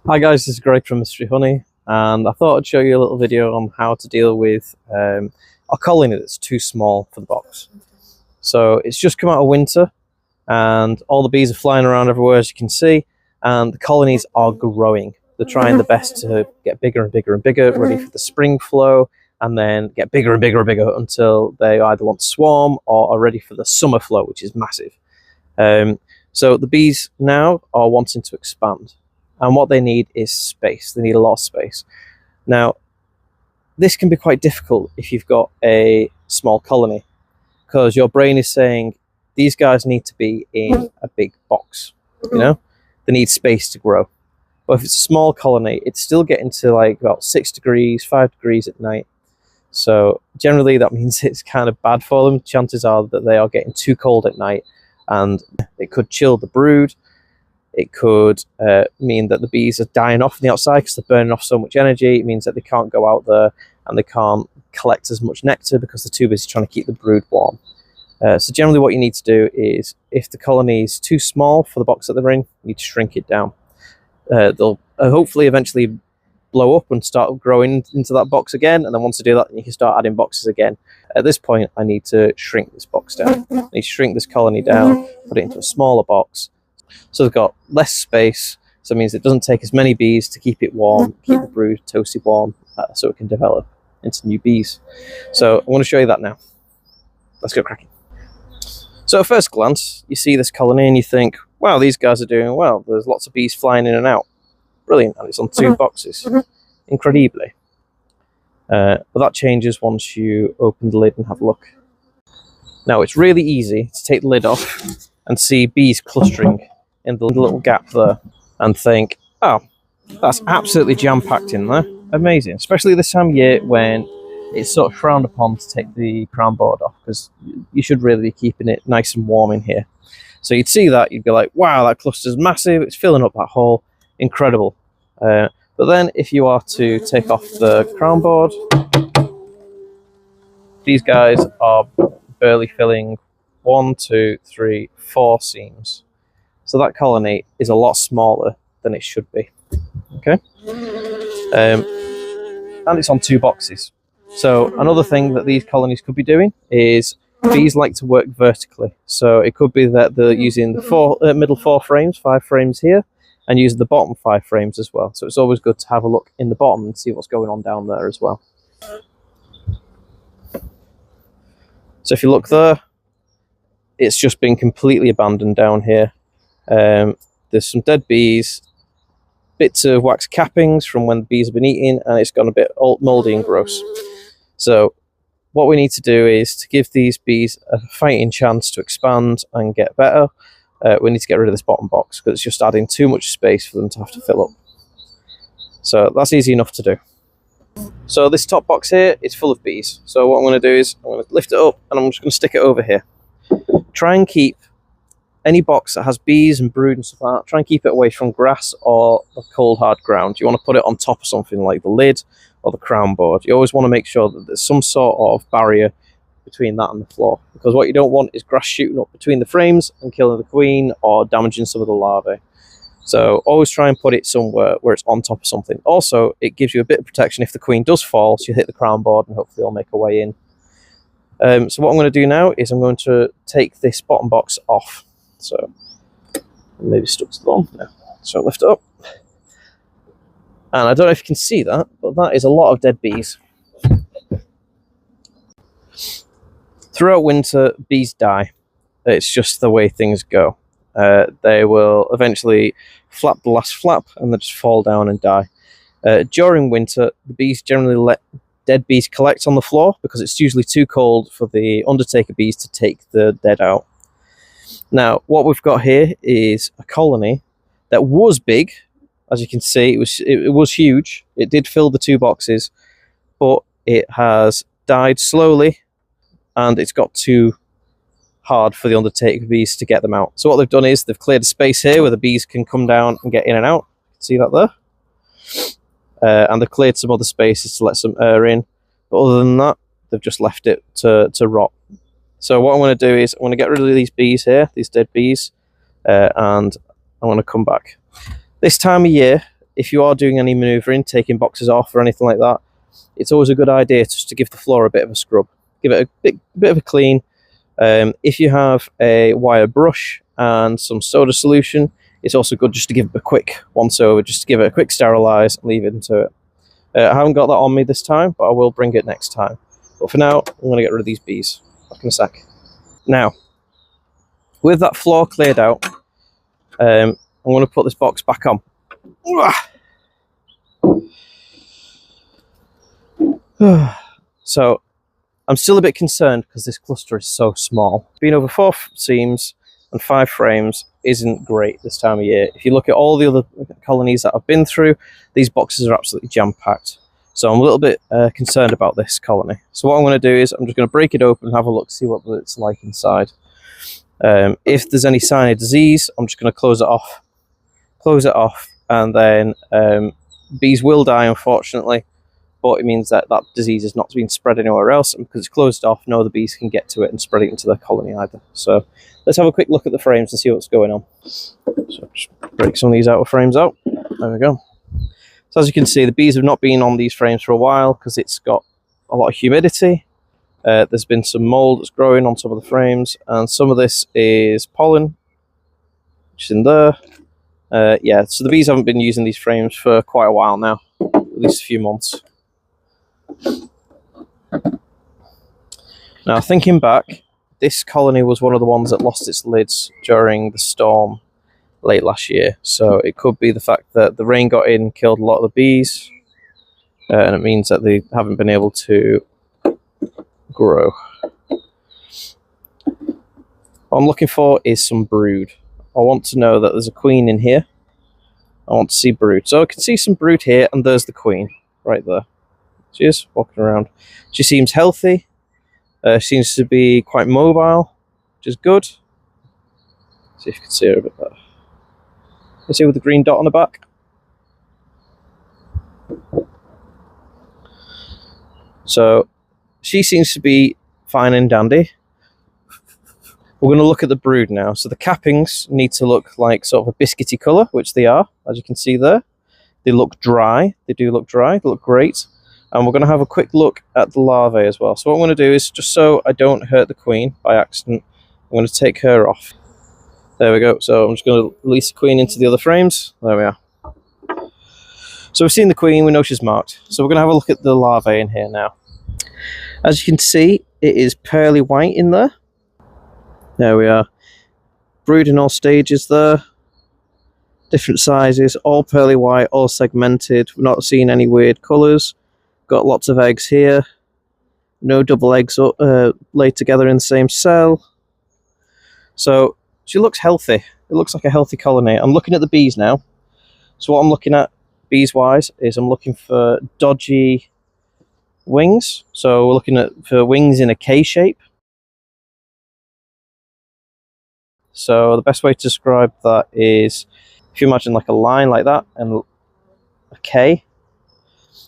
Hi guys, this is Greg from Mystery Honey, and I thought I'd show you a little video on how to deal with a colony that's too small for the box. So it's just come out of winter and all the bees are flying around everywhere, as you can see, and the colonies are growing. They're trying the best to get bigger and bigger and bigger, ready for the spring flow, and then get bigger and bigger and bigger until they either want to swarm or are ready for the summer flow, which is massive. So the bees now are wanting to expand. And what they need is space. They need a lot of space. Now, this can be quite difficult if you've got a small colony, because your brain is saying these guys need to be in a big box. You know, they need space to grow. But if it's a small colony, it's still getting to like about 6 degrees, 5 degrees at night. So generally that means it's kind of bad for them. Chances are that they are getting too cold at night, and it could chill the brood. It could mean that the bees are dying off on the outside because they're burning off so much energy. It means that they can't go out there and they can't collect as much nectar because they're too busy trying to keep the brood warm. So generally what you need to do is, if the colony is too small for the box that they're in, you need to shrink it down. They'll hopefully eventually blow up and start growing into that box again, and then once they do that, you can start adding boxes again. At this point, I need to shrink this box down. I need to shrink this colony down, put it into a smaller box. So they've got less space, so it means it doesn't take as many bees to keep it warm, keep the brood toasty warm, so it can develop into new bees. So I want to show you that now. Let's get cracking. So at first glance, you see this colony and you think, wow, these guys are doing well. There's lots of bees flying in and out. Brilliant, and it's on 2 boxes. Incredibly. But that changes once you open the lid and have a look. Now it's really easy to take the lid off and see bees clustering in the little gap there and think, oh, that's absolutely jam-packed in there. Amazing, especially this time of year when it's sort of frowned upon to take the crown board off, because you should really be keeping it nice and warm in here. So you'd see that, you'd be like, wow, that cluster's massive, it's filling up that hole, incredible. But then if you are to take off the crown board, these guys are barely filling 1, 2, 3, 4 seams. So that colony is a lot smaller than it should be. Okay, and it's on 2 boxes. So another thing that these colonies could be doing is bees like to work vertically. So it could be that they're using the middle 4 frames, 5 frames here, and using the bottom 5 frames as well. So it's always good to have a look in the bottom and see what's going on down there as well. So if you look there, it's just been completely abandoned down here. There's some dead bees, bits of wax cappings from when the bees have been eating, and it's gone a bit mouldy and gross. So what we need to do is to give these bees a fighting chance to expand and get better. We need to get rid of this bottom box because it's just adding too much space for them to have to fill up. So that's easy enough to do. So this top box here is full of bees. So what I'm going to do is I'm going to lift it up and I'm just going to stick it over here. Try and keep any box that has bees and brood and stuff like that, try and keep it away from grass or the cold hard ground. You want to put it on top of something like the lid or the crown board. You always want to make sure that there's some sort of barrier between that and the floor, because what you don't want is grass shooting up between the frames and killing the queen or damaging some of the larvae. So always try and put it somewhere where it's on top of something. Also, it gives you a bit of protection if the queen does fall, so you hit the crown board and hopefully it'll make her way in. So what I'm going to do now is I'm going to take this bottom box off. So maybe stuck to the bottom. No. So lift it up. And I don't know if you can see that, but that is a lot of dead bees. Throughout winter, bees die. It's just the way things go. They will eventually flap the last flap and they just fall down and die. During winter, the bees generally let dead bees collect on the floor because it's usually too cold for the undertaker bees to take the dead out. Now, what we've got here is a colony that was big. As you can see, it was huge. It did fill the 2 boxes, but it has died slowly and it's got too hard for the undertaker bees to get them out. So what they've done is they've cleared a space here where the bees can come down and get in and out. See that there? And they've cleared some other spaces to let some air in. But other than that, they've just left it to rot. So what I'm going to do is I'm going to get rid of these bees here, these dead bees, and I'm going to come back. This time of year, if you are doing any manoeuvring, taking boxes off or anything like that, it's always a good idea just to give the floor a bit of a scrub. Give it a bit of a clean. If you have a wire brush and some soda solution, it's also good just to give it a quick once over, just to give it a quick sterilise and leave it into it. I haven't got that on me this time, but I will bring it next time. But for now, I'm going to get rid of these bees. Back in a sec. Now, with that floor cleared out, I'm going to put this box back on. So, I'm still a bit concerned because this cluster is so small. Being over 4 seams and 5 frames isn't great this time of year. If you look at all the other colonies that I've been through, these boxes are absolutely jam-packed. So I'm a little bit concerned about this colony. So what I'm going to do is I'm just going to break it open and have a look, see what it's like inside. If there's any sign of disease, I'm just going to close it off, and then bees will die, unfortunately. But it means that that disease is not being spread anywhere else, and because it's closed off, no other bees can get to it and spread it into their colony either. So let's have a quick look at the frames and see what's going on. So just break some of these outer frames out. There we go. So as you can see, the bees have not been on these frames for a while because it's got a lot of humidity. There's been some mold that's growing on some of the frames, and some of this is pollen, which is in there. Yeah, so the bees haven't been using these frames for quite a while now, at least a few months. Now, thinking back, this colony was one of the ones that lost its lids during the storm late last year. So it could be the fact that the rain got in, killed a lot of the bees, and it means that they haven't been able to grow. What I'm looking for is some brood. I want to know that there's a queen in here. I want to see brood. So I can see some brood here, and there's the queen right there. She is walking around. She seems healthy. Seems to be quite mobile, which is good. See if you can see her a bit better. You see with the green dot on the back? So she seems to be fine and dandy. We're going to look at the brood now. So the cappings need to look like sort of a biscuity colour, which they are, as you can see there. They look dry. They do look dry. They look great. And we're going to have a quick look at the larvae as well. So what I'm going to do is, just so I don't hurt the queen by accident, I'm going to take her off. There we go. So I'm just going to release the queen into the other frames. There we are. So we've seen the queen. We know she's marked. So we're going to have a look at the larvae in here now. As you can see, it is pearly white in there. There we are. Brood in all stages there. Different sizes, all pearly white, all segmented. We're not seeing any weird colours. Got lots of eggs here. No double eggs laid together in the same cell. So she looks healthy. It looks like a healthy colony. I'm looking at the bees now. So what I'm looking at bees-wise is I'm looking for dodgy wings. So we're looking for wings in a K shape. So the best way to describe that is, if you imagine like a line like that and a K,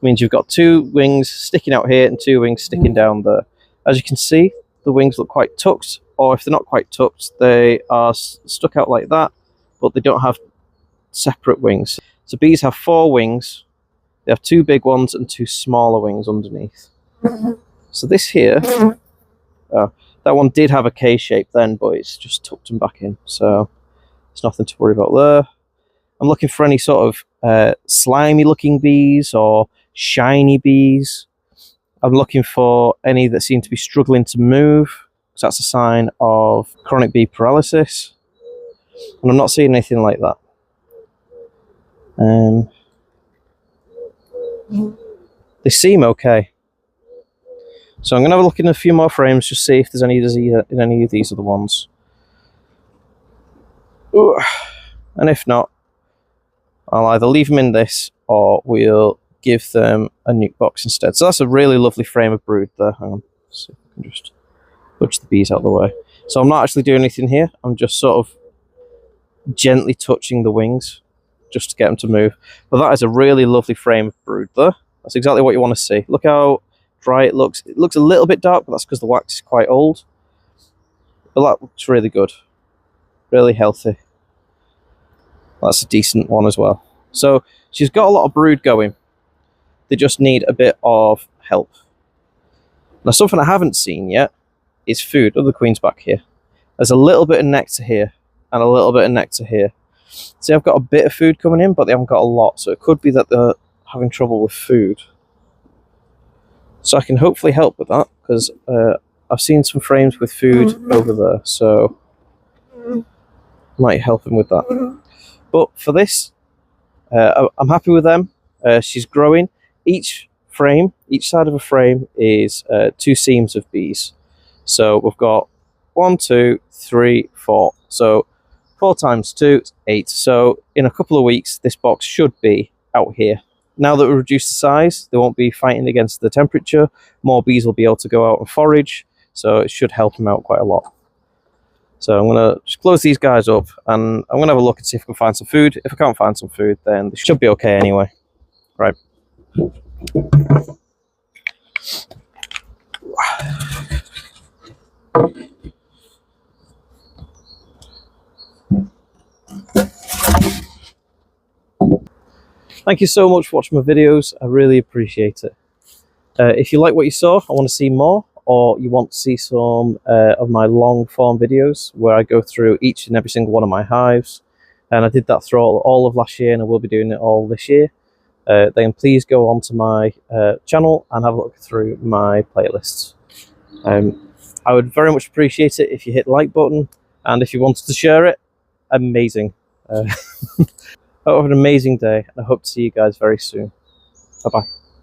means you've got 2 wings sticking out here and 2 wings sticking down there. As you can see, the wings look quite tucked, or if they're not quite tucked, they are stuck out like that, but they don't have separate wings. So bees have 4 wings. They have 2 big ones and 2 smaller wings underneath. So this here, that one did have a K shape then, but it's just tucked them back in. So there's nothing to worry about there. I'm looking for any sort of slimy looking bees or shiny bees. I'm looking for any that seem to be struggling to move, because that's a sign of chronic bee paralysis. And I'm not seeing anything like that. They seem okay. So I'm going to have a look in a few more frames, just see if there's any disease in any of these other ones. Ooh. And if not, I'll either leave them in this or we'll give them a nuke box instead. So that's a really lovely frame of brood there. Hang on, let's see if I can just push the bees out of the way. So I'm not actually doing anything here. I'm just sort of gently touching the wings just to get them to move. But that is a really lovely frame of brood there. That's exactly what you want to see. Look how dry it looks. It looks a little bit dark, but that's because the wax is quite old. But that looks really good. Really healthy. That's a decent one as well. So she's got a lot of brood going. They just need a bit of help. Now, something I haven't seen yet is food. Oh, the queen's back here. There's a little bit of nectar here and a little bit of nectar here. See, I've got a bit of food coming in, but they haven't got a lot. So it could be that they're having trouble with food. So I can hopefully help with that, because I've seen some frames with food over there. So I might help him with that. But for this, I'm happy with them. She's growing. Each side of a frame is 2 seams of bees. So we've got 1, 2, 3, 4. So 4 times 2 is 8. So in a couple of weeks, this box should be out here. Now that we've reduced the size, they won't be fighting against the temperature. More bees will be able to go out and forage. So it should help them out quite a lot. So I'm going to just close these guys up, and I'm going to have a look and see if I can find some food. If I can't find some food, then they should be okay anyway. Right. Thank you so much for watching my videos. I really appreciate it. If you like what you saw, I want to see more, or you want to see some of my long form videos where I go through each and every single one of my hives, and I did that through all of last year, and I will be doing it all this year, then please go onto my channel and have a look through my playlists. I would very much appreciate it if you hit the like button, and if you wanted to share it, amazing. Have an amazing day, and I hope to see you guys very soon. Bye bye.